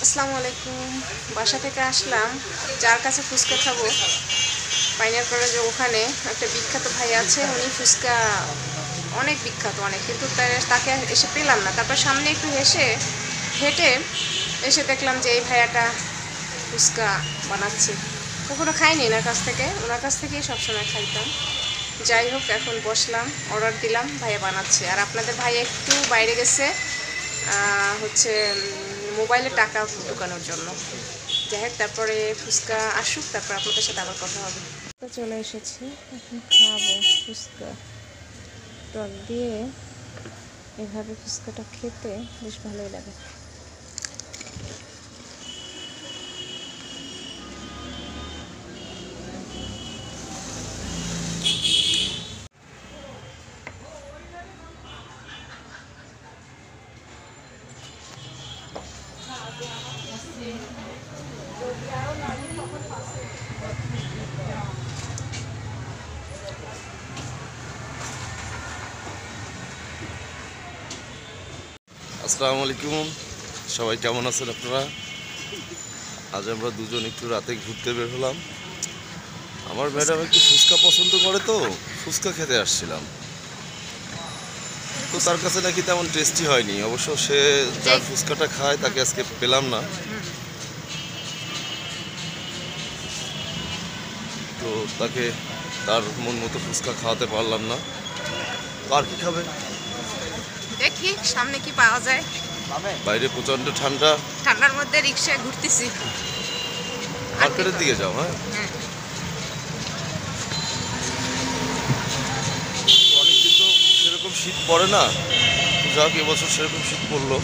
আসসালামু আলাইকুম। বাসা থেকে আসলাম, যার কাছে ফুচকা খাবো পাইনিয়ার কলেজে, ওখানে একটা বিখ্যাত ভাই আছে। উনি ফুচকা অনেক বিখ্যাত, অনেক, কিন্তু তাকে এসে পেলাম না। তারপর সামনে একটু হেঁটে এসে দেখলাম যে এই ভাইয়াটা ফুচকা বানাচ্ছে। কখনো খাইনি ওনার কাছ থেকেই সবসময় খাইতাম। যাই হোক, এখন বসলাম, অর্ডার দিলাম, ভাইয়া বানাচ্ছে। আর আপনাদের ভাই একটু বাইরে গেছে হচ্ছে মোবাইলে টাকা ঢোকানোর জন্য। যাই হোক, তারপরে ফুচকা আসুক, তারপর আপনাদের সাথে আবার কথা হবে। চলে এসেছি, এখন খাবো ফুচকা। টক দিয়ে এভাবে ফুচকাটা খেতে বেশ ভালোই লাগে। আসসালামু আলাইকুম, সবাই কেমন আছেন আপনারা? আজ আমরা দুজন একটু রাতে ঘুরতে বের হলাম। আমার ম্যাডাম একটু ফুচকা পছন্দ করে, তো ফুচকা খেতে আসছিলাম। তো তার কাছে নাকি তেমন টেস্টি হয়নি। অবশ্য সে যার ফুচকাটা খায় তাকে আজকে পেলাম না, তো তাকে তার মন মতো ফুচকা খাওয়াতে পারলাম না। আর কি খাবে, দেখি সামনে কি পাওয়া যায়। বাইরে প্রচন্ড ঠান্ডা, ঠান্ডার মধ্যে রিক্সায় ঘুরতেছি। মার্কেটের দিকে যাও। হ্যাঁ, অনেকদিন তো সেরকম শীত পড়ে না, তো যাক এবছর সেরকম শীত পড়লো।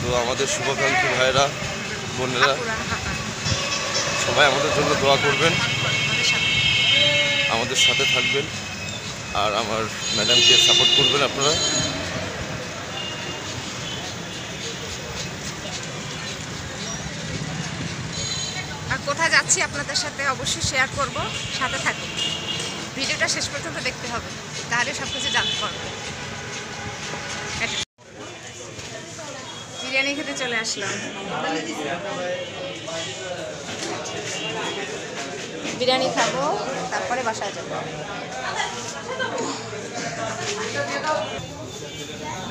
তো আমাদের শুভাকাঙ্ক্ষী ভাইরা, বোনেরা, সবাই আমাদের জন্য দোয়া করবেন, আমাদের সাথে থাকবেন, আর আমার ম্যাডামকে সাপোর্ট করবেন আপনারা। আর কোথায় যাচ্ছি আপনাদের সাথে অবশ্যই শেয়ার করব, সাথে থাকুন। ভিডিওটা শেষ পর্যন্ত দেখতে হবে, তাহলে সব কিছু জানতে পারবো। বিরিয়ানি খেতে চলে আসলাম। বিরিয়ানি খাবো, তারপরে বাসায় যাবো।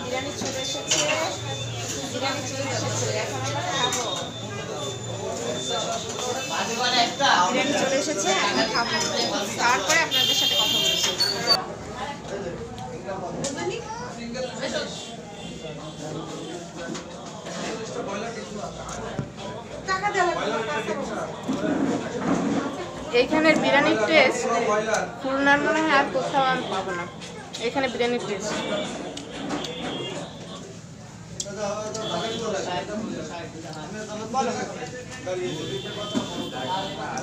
বিরিয়ানি চলে এসেছে, এখন আমরা খাবো। বিরিয়ানি চলে এসেছে, এখন খাবো, তারপরে আপনাদের সাথে কথা বলছি। এইখানের বিরিয়ানির টেস্ট খুলনার মনে হয় আর কোথাও আমি পাবো না। এখানে বিরিয়ানির টেস্ট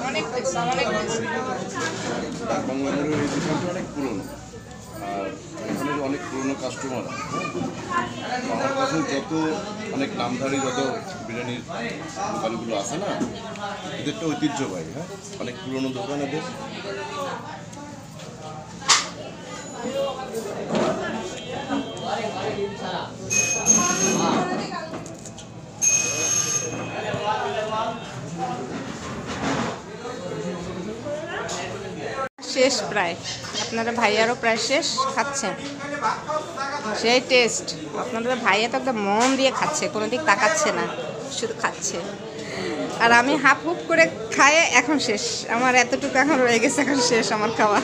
অনেক টেস্ট, অনেক টেস্ট। অনেক পুরনো, আর এখানের অনেক পুরনো কাস্টমার। আমার কাছে যত অনেক নামধারী যত বিরিয়ানির দোকানগুলো আছে না, এদের তো ঐতিহ্যবাহী। হ্যাঁ, অনেক পুরনো দোকান এদের। শেষ প্রায়, আপনারা ভাইয়ারও প্রায় শেষ, খাচ্ছেন সেই টেস্ট। আপনাদের ভাইয়া তো একদম মন দিয়ে খাচ্ছে, কোনো দিক তাকাচ্ছে না, শুধু খাচ্ছে। আর আমি হাফ হুপ করে খায়ে এখন শেষ, আমার এতটুকু এখন রয়ে গেছে, এখন শেষ আমার খাওয়া।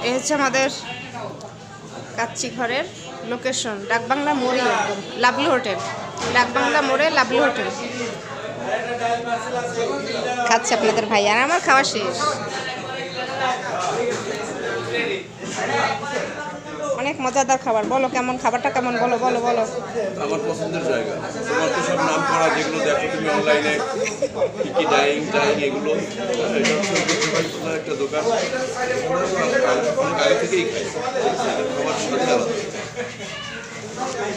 এই হচ্ছে আমাদের কাচ্চি ঘরের লোকেশন, ডাকবাংলা মোড়ে, একদম লাভলি হোটেল, ডাকবাংলা মোড়ে লাভলি হোটেল। খাচ্ছে আপনাদের ভাই, আর আমার খাওয়া শেষ। অনেক মজাদার খাবার। বলো কেমন খাবারটা, কেমন বলো বলো বলো। আমার পছন্দের জায়গা। তোমার তো সব নাম করা যেগুলো দেখো তুমি অনলাইনে, কি ডাইং এগুলো, এটা হচ্ছে একটা দোকান। অনেক আগে থেকেই খাই, খাবার সাথে আলাদা।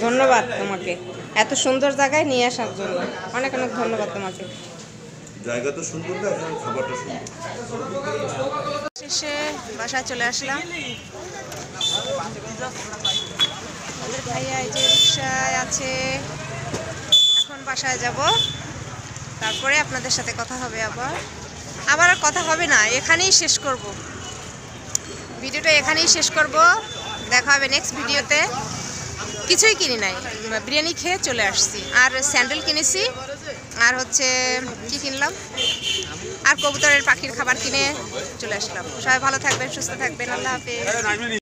ধন্যবাদ তোমাকে এত সুন্দর জায়গায় নিয়ে আসার জন্য, অনেক অনেক ধন্যবাদ তোমাকে। জায়গা তো সুন্দর না, এখানে খাবারটা সুন্দর। শেষে বাসায় চলে আসলাম। ওদের ভাইয়া এই যে রিক্সায় আছে, এখন বাসায় যাব, তারপরে আপনাদের সাথে কথা হবে। আবার আর কথা হবে না, এখানেই শেষ করব ভিডিওটা, এখানেই শেষ করব। দেখা হবে নেক্সট ভিডিওতে। কিছুই কিনি নাই, বিরিয়ানি খেয়ে চলে আসছি, আর স্যান্ডেল কিনেছি, আর হচ্ছে কি কিনলাম, আর কবুতরের পাখির খাবার কিনে চলে আসলাম। সবাই ভালো থাকবেন, সুস্থ থাকবেন, আল্লাহ হাফেজ।